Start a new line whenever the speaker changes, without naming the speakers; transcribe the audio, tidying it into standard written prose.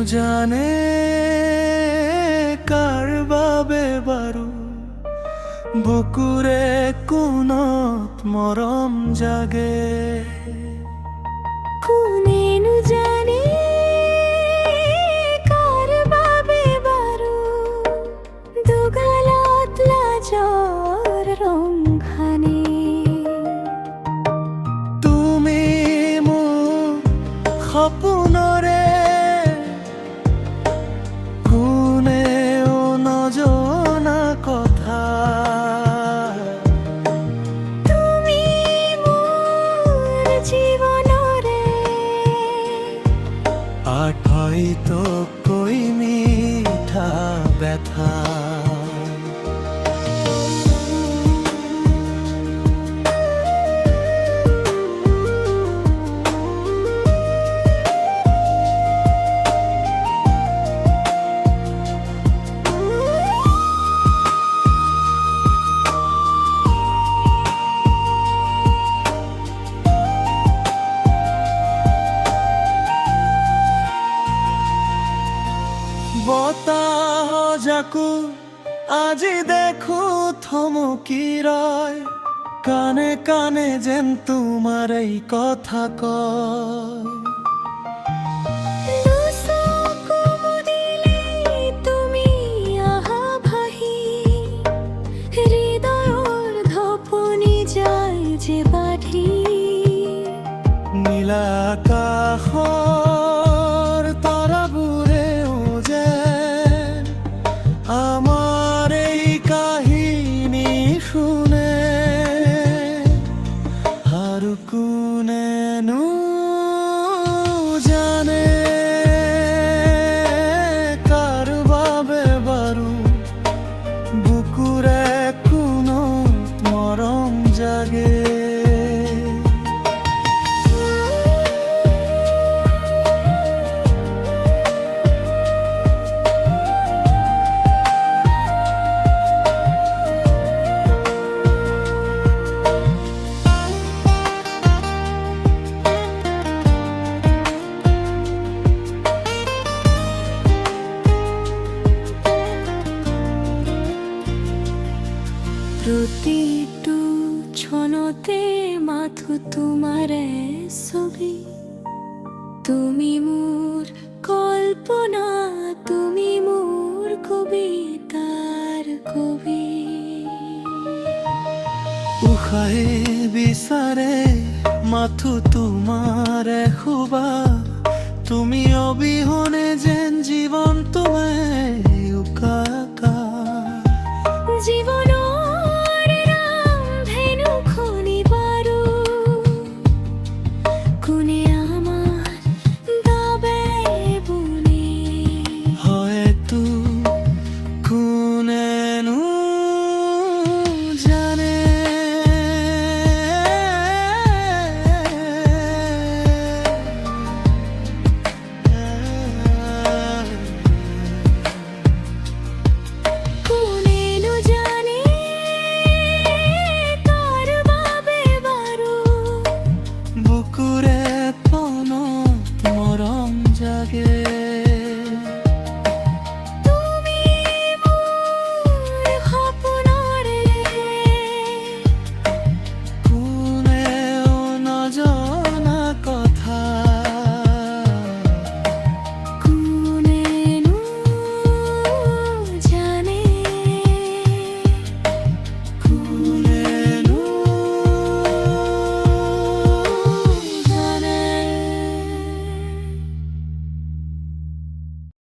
জানে কার বাবে বাৰু বুকুৰে কোনত মৰম জাগে
কোনেনো জানে কাৰ বাবে বাৰু দুগালত লাজৰ ৰং সানে
তুমি মোৰ সপোনৰে কোনেও নজনা কথা
তুমি মোৰ জীৱনৰে
আটাইতকৈ মিঠা ব্যথা বতাহ যাকো আজি দেখো থমকি ৰয় কানে কানে যেন তোমাৰ এই কথা কয়
দুচকু মুদিলেই তুমি আহা ভাহি হৃদয়ৰ ধপনি যায় যে বাঢ়ি
নীলা আকাশৰ তৰাবোৰেও যেন আমাৰ এই কাহিনী শুনে আৰু কোনেনো জানে কাৰ বাবে বাৰু বুকুৰে কোনো মৰম জাগে
প্ৰতিটো ক্ষণতে মাথো তোমাৰে ছবি তুমি মোৰ কল্পনা তুমি মোৰ কবিতাৰ কবি
উশাহে বিচাৰে মাথো তোমাৰে খুবা তুমি অবিহনে যে